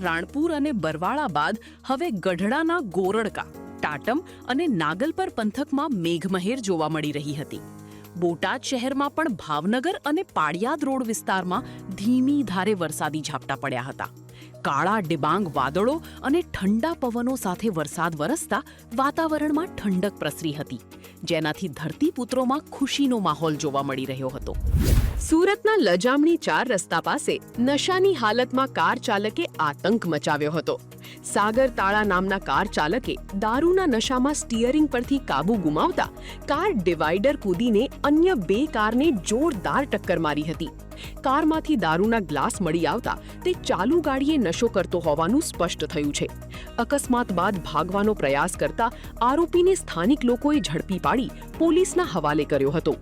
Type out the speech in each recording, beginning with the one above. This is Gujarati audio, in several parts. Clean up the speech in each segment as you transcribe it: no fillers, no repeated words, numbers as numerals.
રાણપુર અને બરવાળા બાદ હવે ગઢડાના ગોરડકા, ટાટમ અને નાગલપર પંથકમાં મેઘમહેર જોવા મળી રહી હતી. બોટાદ શહેરમાં પણ ભાવનગર અને પાળિયાદ રોડ વિસ્તારમાં ધીમી ધારે વરસાદી ઝાપટા પડ્યા હતા. કાળા ડિબાંગ વાદળો અને ઠંડા પવનો સાથે વરસાદ વરસતા વાતાવરણમાં ઠંડક પ્રસરી હતી, જેનાથી ધરતીપુત્રોમાં ખુશીનો માહોલ જોવા મળી રહ્યો હતો. સુરતના લજામણી 4 રસ્તા પાસે નશાની હાલતમાં કાર ચાલકે આતંક મચાવ્યો હતો. સાગર તાળા નામના કાર ચાલકે દારૂના નશામાં સ્ટીયરિંગ પરથી કાબુ ગુમાવતા કાર ડિવાઈડર કૂદીને અન્ય 2 કારને જોરદાર ટક્કર મારી હતી. કારમાંથી દારૂના ગ્લાસ મળી આવતા તે ચાલુ ગાડીએ નશો કરતો હોવાનું સ્પષ્ટ થયું છે. અકસ્માત બાદ ભાગવાનો પ્રયાસ કરતા આરોપીને સ્થાનિક લોકોએ ઝડપી પાડી પોલીસના હવાલે કર્યો હતો.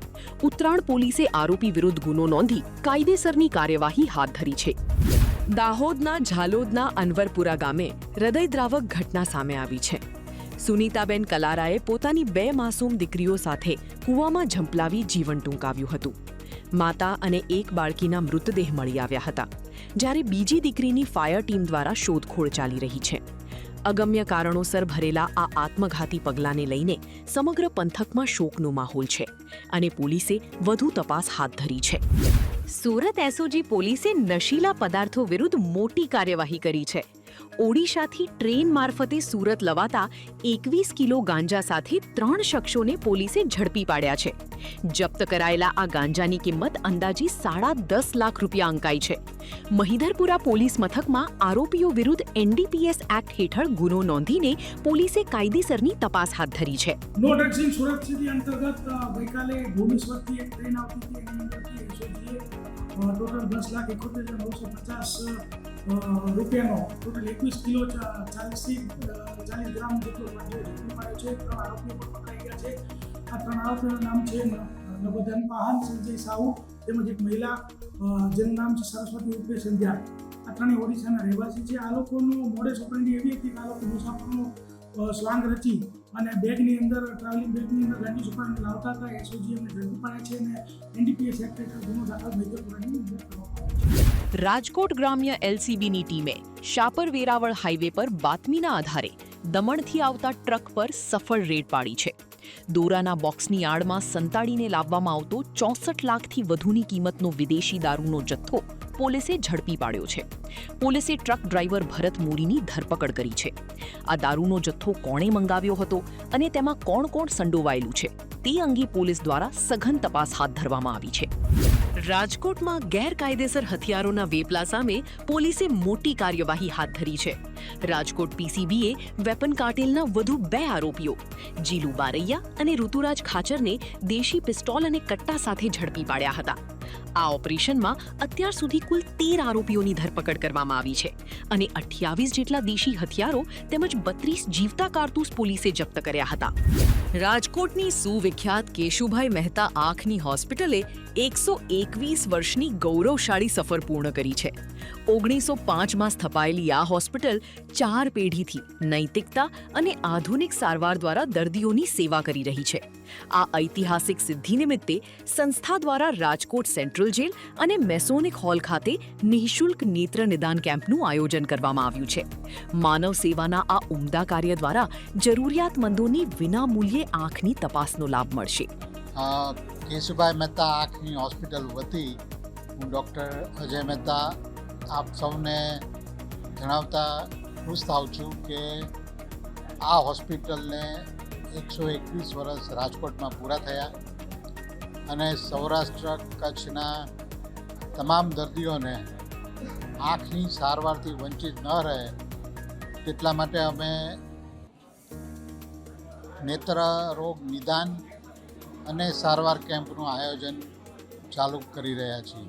ઉત્તરાણ પોલીસે આરોપી વિરુદ્ધ ગુનો નોંધી કાયદેસરની કાર્યવાહી હાથ ધરી છે. દાહોદના ઝાલોદના અનવરપુરા ગામે હૃદયદ્રાવક ઘટના સામે આવી છે. સુનીતાબેન કલારાએ પોતાની 2 માસૂમ દીકરીઓ સાથે કૂવામાં ઝંપલાવી જીવન ટૂંકાવ્યું હતું. માતા અને 1 બાળકીના મૃતદેહ મળી આવ્યા હતા, જ્યારે બીજી દીકરીની ફાયર ટીમ દ્વારા શોધખોળ ચાલી રહી છે. અગમ્ય કારણોસર ભરેલા આ આત્મઘાતી પગલાંને લઈને સમગ્ર પંથકમાં શોકનો માહોલ છે અને પોલીસે વધુ તપાસ હાથ ધરી છે. સુરત એસઓજી પોલીસે નશીલા પદાર્થો વિરુદ્ધ મોટી કાર્યવાહી કરી છે. ઓડિશાથી ટ્રેન મારફતે સુરત લવાતા 21 કિલો ગાંજા સાથે 3 શખ્સોને પોલીસે ઝડપી પાડ્યા છે. જપ્ત કરાયેલા આ ગાંજાની કિંમત અંદાજી 10.5 લાખ રૂપિયા અંકાઈ છે. મહિધરપુરા પોલીસ મથકમાં આરોપીઓ વિરુદ્ધ એનડીપીએસ એક્ટ હેઠળ ગુનો નોંધીને પોલીસે કાયદેસરની તપાસ હાથ ધરી છે. No drugs in Surat city અંતર્ગત ગઈકાલે ભુવનેશ્વરથી એક ટ્રેન આવતી હતી, એની અંદરથી એસઓજીએ ટોટલ 10,71,950 રૂપિયાનો ટોટલ 21 કિલો 40 ગ્રામ જેટલો ગાંજો ઝડપી પાડ્યો છે. 3 આરોપીઓ પણ પકડાઈ ગયા છે. આ 3 આરોપીઓનું નામ છે નવોધન પાહન, સંજય સાહુ તેમજ એક મહિલા જેનું નામ છે સરસ્વતી ઉર્ફે સંધ્યા. આ 3 ઓડિશાના રહેવાસી છે. આ લોકોનું મોડેસ ઓપરેન્ડી એવી હતી કે આ લોકો મુસાફરનો સ્વાંગ રચી અને બેગની અંદર ટ્રાવેલિંગ બેગની અંદર ગાંજી છુપાવીને લાવતા હતા. એસઓજી એમને ઝડપી પાડ્યા છે અને એનડીપીએસ એક્ટ હેઠળ ગુનો દાખલ મહિધરપુરાની અંદર કરવામાં આવ્યો છે. રાજકોટ ગ્રામ્ય એલસીબીની ટીમે શાપર વેરાવળ હાઈવે પર બાતમીના આધારે દમણથી આવતા ટ્રક પર સફળ રેડ પાડી છે. દોરાના બોક્સની આડમાં સંતાડીને લાવવામાં આવતો 64 લાખથી વધુની કિંમતનો વિદેશી દારૂનો જથ્થો પોલીસે ઝડપી પાડ્યો છે. પોલીસે ટ્રક ડ્રાઈવર ભરત મોરીની ધરપકડ કરી છે. આ દારૂનો જથ્થો કોણે મંગાવ્યો હતો અને તેમાં કોણ કોણ સંડોવાયેલું છે તે અંગે પોલીસ દ્વારા સઘન તપાસ હાથ ધરવામાં આવી છે. રાજકોટમાં ગેરકાયદેસર હથિયારોના વેપલા સામે પોલીસે મોટી કાર્યવાહી હાથ ધરી છે. રાજકોટ પીસીબીએ વેપન કાર્ટેલના વધુ 2 આરોપીઓ જીલુ બારૈયા અને ઋતુરાજ ખાચરને દેશી પિસ્તોલ અને કટ્ટા સાથે ઝડપી પાડ્યા હતા. આ ઓપરેશનમાં અત્યાર સુધી કુલ 13 આરોપીઓની ધરપકડ કરવામાં આવી છે અને 28 જેટલા દેશી હથિયારો તેમજ 32 જીવતા કારતૂસ પોલીસે જપ્ત કર્યા હતા. રાજકોટની સુવિખ્યાત કેશુભાઈ મહેતા આંખની હોસ્પિટલે 121 વર્ષની ગૌરવશાળી સફર પૂર્ણ કરી છે. 1905માં સ્થપાયેલી આ હોસ્પિટલ 4 પેઢીથી નૈતિકતા અને આધુનિક સારવાર દ્વારા દર્દીઓની સેવા કરી રહી છે. આ ઐતિહાસિક સિદ્ધિ નિમિત્તે સંસ્થા દ્વારા રાજકોટ સેન્ટ્રલ જેલ અને મેસોનિક હોલ ખાતે નિઃશુલ્ક નેત્ર નિદાન કેમ્પનું આયોજન કરવામાં આવ્યું છે. માનવ સેવાના આ ઉમદા કાર્ય દ્વારા જરૂરિયાતમંદોને વિનામૂલ્યે આંખની તપાસનો લાભ મળશે. કેશુભાઈ મહેતા આંખની હોસ્પિટલ વતી હું ડૉક્ટર અજય મહેતા આપ સૌને જણાવતા ખુશ થાઉં છું કે આ હોસ્પિટલને 121 વર્ષ રાજકોટમાં પૂરા થયા અને સૌરાષ્ટ્ર કચ્છના તમામ દર્દીઓને આંખની સારવારથી વંચિત ન રહે તેટલા માટે અમે નેત્ર રોગ નિદાન અને સારવાર કેમ્પનું આયોજન ચાલુ કરી રહ્યા છીએ.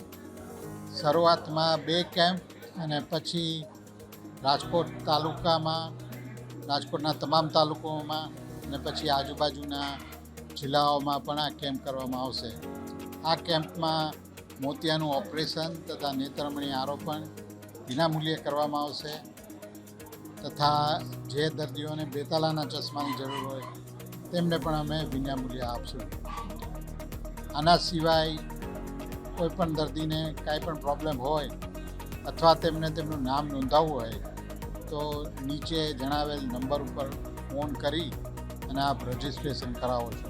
શરૂઆતમાં 2 કેમ્પ અને પછી રાજકોટ તાલુકામાં, રાજકોટના તમામ તાલુકાઓમાં અને પછી આજુબાજુના જિલ્લાઓમાં પણ આ કેમ્પ કરવામાં આવશે. આ કેમ્પમાં મોતિયાનું ઓપરેશન તથા નેત્રમણી આરોપણ વિનામૂલ્યે કરવામાં આવશે તથા જે દર્દીઓને બેતાલાના ચશ્માની જરૂર હોય તેમને પણ અમે વિનામૂલ્યે આપશું. આના સિવાય કોઈપણ દર્દીને કાંઈ પણ પ્રોબ્લેમ હોય અથવા તેમને તેમનું નામ નોંધાવવું હોય તો નીચે જણાવેલ નંબર ઉપર ફોન કરી અને આપ રજિસ્ટ્રેશન કરાવો છો.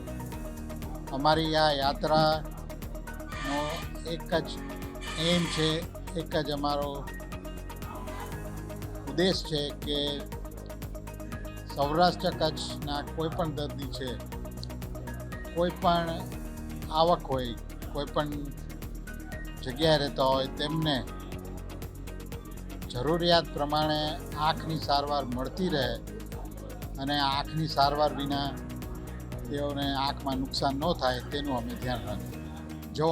અમારી આ યાત્રાનો એક જ એમ છે, એક જ અમારો ઉદ્દેશ છે કે સૌરાષ્ટ્ર કચ્છના કોઈ પણ દર્દી છે, કોઈ પણ આવક હોય, કોઈ પણ જગ્યાએ રહેતા હોય, તેમને જરૂરિયાત પ્રમાણે આંખની સારવાર મળતી રહે અને આંખની સારવાર વિના તેઓને આંખમાં નુકસાન ન થાય તેનું અમે ધ્યાન રાખીએ. જો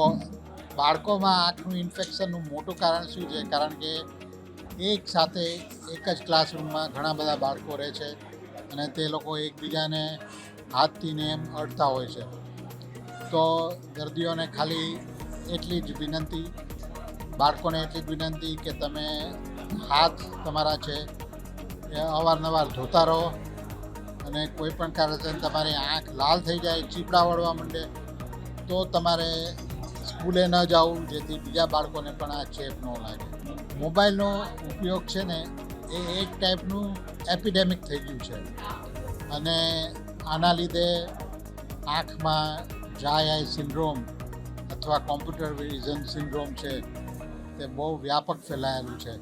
બાળકોમાં આંખનું ઇન્ફેક્શનનું મોટું કારણ શું છે? કારણ કે એક સાથે એક જ ક્લાસરૂમમાં ઘણા બધા બાળકો રહે છે અને તે લોકો એકબીજાને હાથથી ને એમ અડતા હોય છે. તો દર્દીઓને ખાલી એટલી જ વિનંતી, બાળકોને એટલી જ વિનંતી કે તમે હાથ તમારા છે એ અવારનવાર ધોતા રહો અને કોઈ પણ કારણસર તમારી આંખ લાલ થઈ જાય, ચીપડા વળવા માંડે તો તમારે સ્કૂલે ન જવું, જેથી બીજા બાળકોને પણ આ ચેપ ન લાગે. મોબાઈલનો ઉપયોગ છે ને એ એક ટાઈપનું એપિડેમિક થઈ ગયું છે અને આના લીધે આંખમાં ડ્રાય આઈ સિન્ડ્રોમ અથવા કોમ્પ્યુટર વિઝન સિન્ડ્રોમ છે તે બહુ વ્યાપક ફેલાયેલું છે.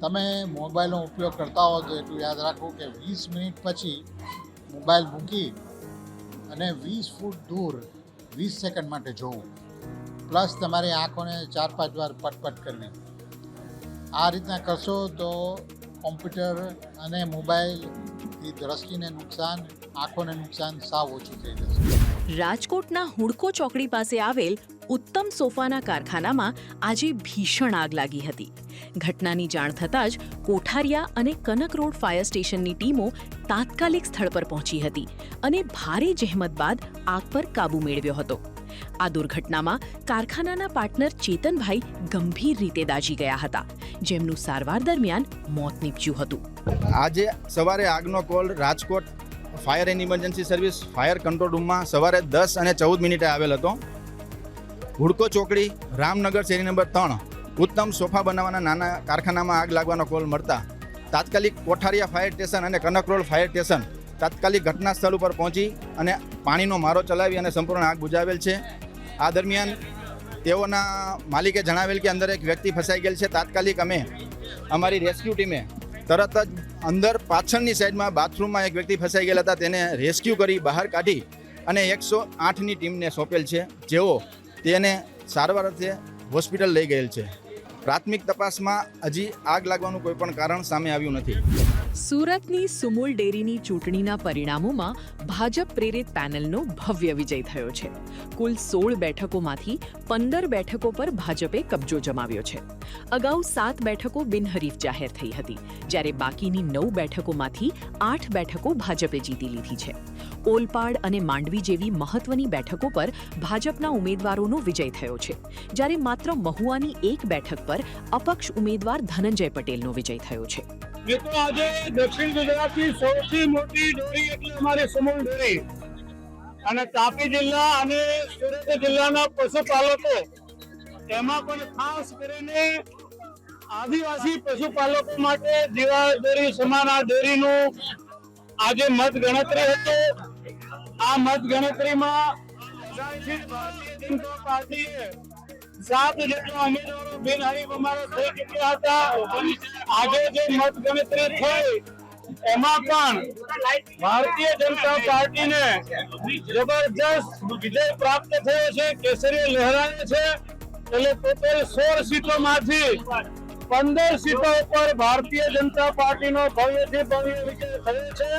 તમે મોબાઈલનો ઉપયોગ કરતા હો તો એટલું યાદ રાખવું કે 20 મિનિટ પછી મોબાઈલ મૂકી અને 20 ફૂટ દૂર 20 સેકન્ડ માટે જોવું, પ્લસ તમારી આંખોને 4-5 વાર પટપટ કરવી. આ રીતના કરશો તો કોમ્પ્યુટર અને મોબાઈલથી દ્રષ્ટિને નુકસાન, આંખોને નુકસાન સાવ ઓછું થઈ જશે. રાજકોટના હુડકો ચોકડી પાસે આવેલ ઉત્તમ સોફાના કારખાનામાં આજે ભીષણ આગ લાગી હતી. ઘટનાની જાણ થતાં જ કોઠારિયા અને કનક રોડ ફાયર સ્ટેશનની ટીમો તાત્કાલિક સ્થળ પર પહોંચી હતી અને ભારે જહેમત બાદ આગ પર કાબૂ મેળવ્યો હતો. આ દુર્ઘટનામાં કારખાનાના પાર્ટનર ચેતનભાઈ ગંભીર રીતે દાઝી ગયા હતા, જેમનું સારવાર દરમિયાન મોત નીપજ્યું હતું. આજે સવારે આગનો call Rajkot fire and emergency service fire control રૂમમાં સવારે 10:14 આવેલ હતો. હુડકો ચોકડી રામનગર શેરી નંબર 3 ઉત્તમ સોફા બનાવવાના નાના કારખાનામાં આગ લાગવાનો કોલ મળતા તાત્કાલિક કોઠારિયા ફાયર સ્ટેશન અને કનક રોડ ફાયર સ્ટેશન તાત્કાલિક ઘટના સ્થળ ઉપર પહોંચી અને પાણીનો મારો ચલાવી અને સંપૂર્ણ આગ બુઝાવેલ છે. આ દરમિયાન તેઓના માલિકે જણાવેલ કે અંદર એક વ્યક્તિ ફસાઈ ગયેલ છે. તાત્કાલિક અમે અમારી રેસ્ક્યુ ટીમે તરત જ અંદર પાછળની સાઈડમાં બાથરૂમમાં એક વ્યક્તિ ફસાઈ ગયેલા હતા, તેને રેસ્ક્યુ કરી બહાર કાઢી અને 108ની ટીમને સોંપેલ છે, જેઓ તેને સારવાર અર્થે હોસ્પિટલ લઈ ગયેલ છે. પ્રાથમિક તપાસમાં હજી આગ લાગવાનું કોઈ પણ કારણ સામે આવ્યું નથી. સુરતની સુમુલ ડેરીની ચૂંટણીના પરિણામોમાં ભાજપ પ્રેરિત પેનલનો ભવ્ય વિજય થયો છે. કુલ 16 બેઠકોમાંથી 15 બેઠકો પર ભાજપે કબજો જમાવ્યો છે. અગાઉ 7 બેઠકો બિનહરીફ જાહેર થઈ હતી, જ્યારે બાકીની 9 બેઠકોમાંથી 8 બેઠકો ભાજપે જીતી લીધી છે. ઓલપાડ અને માંડવી જેવી મહત્વની બેઠકો પર ભાજપના ઉમેદવારોનો વિજય થયો છે, જ્યારે માત્ર મહુવાની એક બેઠક પર અપક્ષ ઉમેદવાર ધનંજય પટેલનો વિજય થયો છે. મિત્રો, આજે દક્ષિણ ગુજરાતની સૌથી મોટી ડેરી એટલે અમારી સુમુલ ડેરી અને તાપી જિલ્લા અને સુરત જિલ્લાના પશુપાલકો, એમાં પણ ખાસ કરીને આદિવાસી પશુપાલકો માટે જીવા ડેરી સમાન આ ડેરીનું આજે મત ગણતરી હતી. આ મત ગણતરીમાં ભારતીય જનતા પાર્ટીએ 7 જેટલા ઉમેદવારો બિનહરીફ અમારા થઈ ચૂક્યા હતા. આજે જે મત ગણતરી થઈ એમાં પણ ભારતીય જનતા પાર્ટીને જબરજસ્ત વિજય પ્રાપ્ત થયો છે, કેસરી લહેરાય છે. એટલે ટોટલ 16 સીટોમાંથી 15 સીટો ઉપર ભારતીય જનતા પાર્ટીનો ભવ્યથી ભવ્ય વિજય થયો છે.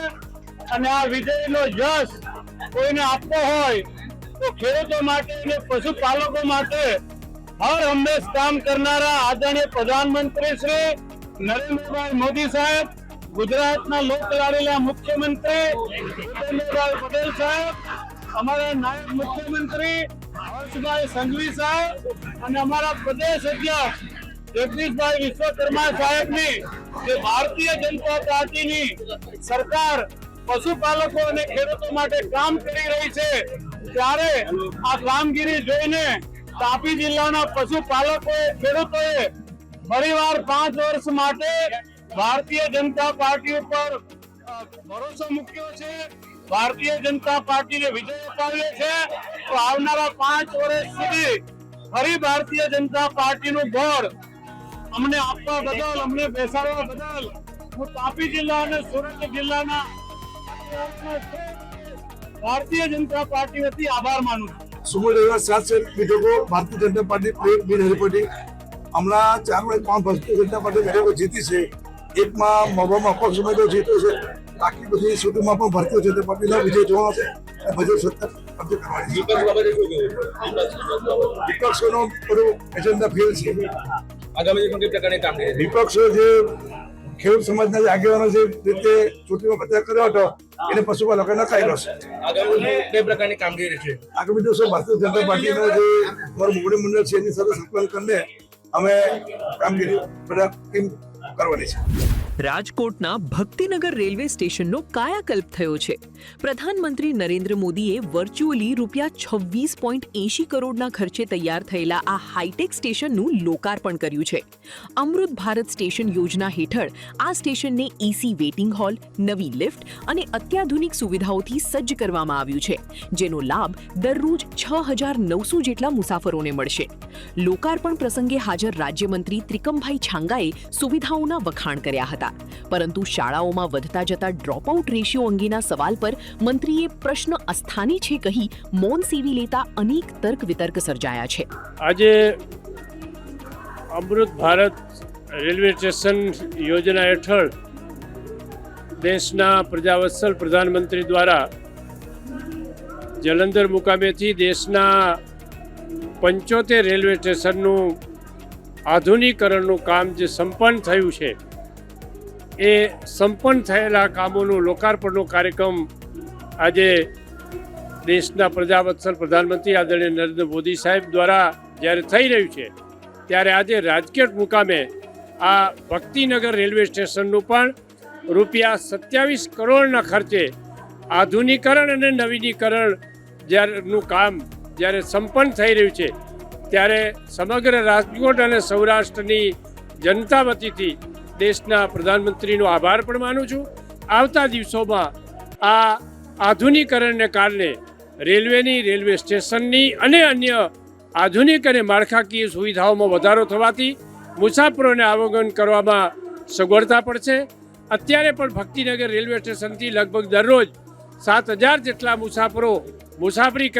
અને આ વિજયનો યશ કોઈને આપવો હોય તો ખેડૂતો માટે અને પશુપાલકો માટે હર હંમેશ કામ કરનારા આદરણીય પ્રધાનમંત્રી શ્રી નરેન્દ્રભાઈ મોદી સાહેબ, ગુજરાતના લોકલાડીલા મુખ્યમંત્રી ભૂપેન્દ્રભાઈ પટેલ સાહેબ, અમારા નાયબ મુખ્યમંત્રી હર્ષભાઈ સંઘવી સાહેબ અને અમારા પ્રદેશ અધ્યક્ષ જગદીશભાઈ વિશ્વકર્મા સાહેબની જે ભારતીય જનતા પાર્ટીની સરકાર પશુપાલકો અને ખેડૂતો માટે કામ કરી રહી છે, ત્યારે આ કામગીરી જોઈને તાપી જિલ્લાના પશુપાલકોએ, ખેડૂતોએ ફરીવાર 5 વર્ષ માટે ભારતીય જનતા પાર્ટી ઉપર ભરોસો મૂક્યો છે, ભારતીય જનતા પાર્ટીને વિજય અપાવ્યો છે, તો આવનારા 5 વર્ષ સુધી ફરી ભારતીય જનતા પાર્ટીનું બોર્ડ અમને આપવા બદલ, અમને બેસાડવા બદલ હું તાપી જિલ્લા અને સુરત જિલ્લાના ભારતીય જનતા પાર્ટી વતી આભાર માનું છું। सुबह 7 से बीटों को भारतीय जनता पार्टी प्लेट बिन हरी पड़ी हमला 4 में 5 भारतीय जनता पार्टी मेरे को जीती से एक में मबा अपक्ष में तो जीतो से बाकी बધી સીટોમાં પણ ભારતીય જનતા પાર્ટીનો વિજય જોવાનો છે અને બજેટ સત્તા કબજે કરવાની છે। વિપક્ષોનો બધો એજન્ડા ફેલ છે। આગામી દિવસમાં કઈ પ્રકારની કામગીરી વિપક્ષો જે ખેડૂત સમાજના જે આગેવાનો જે રીતે ચૂંટણીમાં પ્રચાર કર્યો હતો એને પશુપાલકોને નકારેલો છે। આગામી કઈ પ્રકારની કામગીરી છે? આગામી દિવસો ભારતીય જનતા પાર્ટીનો જે અમારું મોવડી મંડળ છે એની સાથે સંકલન કરીને અમે કામગીરી બધા ટીમ કરવાની છે। રાજકોટના ભક્તિનગર રેલવે સ્ટેશનનો કાયાકલ્પ થયો છે। પ્રધાનમંત્રી નરેન્દ્ર મોદીએ વર્ચ્યુઅલી ₹26.80 કરોડના ખર્ચે તૈયાર થયેલા આ હાઈટેક સ્ટેશનનું લોકાર્પણ કર્યું છે। અમૃત ભારત સ્ટેશન યોજના હેઠળ આ સ્ટેશનને એસી વેઇટિંગ હોલ, નવી લિફ્ટ અને અત્યાધુનિક સુવિધાઓથી સજ્જ કરવામાં આવ્યું છે, જેનો લાભ દરરોજ 6,900 જેટલા મુસાફરોને મળશે। લોકાર્પણ પ્રસંગે હાજર રાજ્યમંત્રી ત્રિકમભાઈ છાંગાએ સુવિધાઓના વખાણ કર્યા હતા, પરંતુ શાળાઓમાં વધતા જતા ડ્રોપઆઉટ રેશિયો અંગેના સવાલ પર મંત્રીએ પ્રશ્ન અસ્થાની છે કહી મૌન સેવી લેતા અનેક તર્ક વિતર્ક સર્જાયા છે। આજે અમૃત ભારત રેલવે સ્ટેશન યોજના હેઠળ દેશના પ્રજાવત્સલ પ્રધાનમંત્રી દ્વારા જલંધર મુકામેથી દેશના 75 રેલવે સ્ટેશનનું આધુનિકરણનું કામ જે સંપન્ન થયું છે, એ સંપન્ન થયેલા કામોનું લોકાર્પણનો કાર્યક્રમ આજે દેશના પ્રજાવત્સલ પ્રધાનમંત્રી આદરણીય નરેન્દ્ર મોદી સાહેબ દ્વારા જ્યારે થઈ રહ્યું છે, ત્યારે આજે રાજકોટ મુકામે આ ભક્તિનગર રેલવે સ્ટેશનનું પણ ₹27 કરોડના ખર્ચે આધુનિકરણ અને નવીનીકરણ જ્યારેનું કામ જ્યારે સંપન્ન થઈ રહ્યું છે, ત્યારે સમગ્ર રાજકોટ અને સૌરાષ્ટ્રની જનતા વતીથી દેશના પ્રધાનમંત્રીનો આભાર પણ માનું છું। આવતા દિવસોમાં આ આધુનિકરણને કારણે રેલવે સ્ટેશનની અને અન્ય આધુનિક અને માળખાકીય સુવિધાઓમાં વધારો થવાથી મુસાફરોને આવાગમન કરવામાં સગવડતા પડશે। અત્યારે પણ ભક્તિનગર રેલવે સ્ટેશનથી લગભગ દરરોજ 7,000 જેટલા મુસાફરો મુસાફરી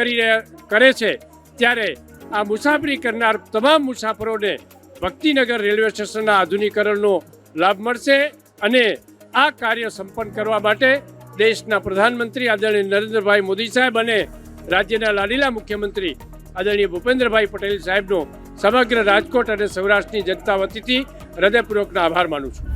કરે છે, ત્યારે આ મુસાફરી કરનાર તમામ મુસાફરોને ભક્તિનગર રેલવે સ્ટેશનના આધુનિકરણનો લાભ મળશે અને આ કાર્ય સંપન્ન કરવા માટે દેશના પ્રધાનમંત્રી આદરણીય નરેન્દ્રભાઈ મોદી સાહેબ અને રાજ્યના લાડીલા મુખ્યમંત્રી આદરણીય ભૂપેન્દ્રભાઈ પટેલ સાહેબનો સમગ્ર રાજકોટ અને સૌરાષ્ટ્રની જનતા વતીથી હૃદયપૂર્વકના આભાર માનું છું।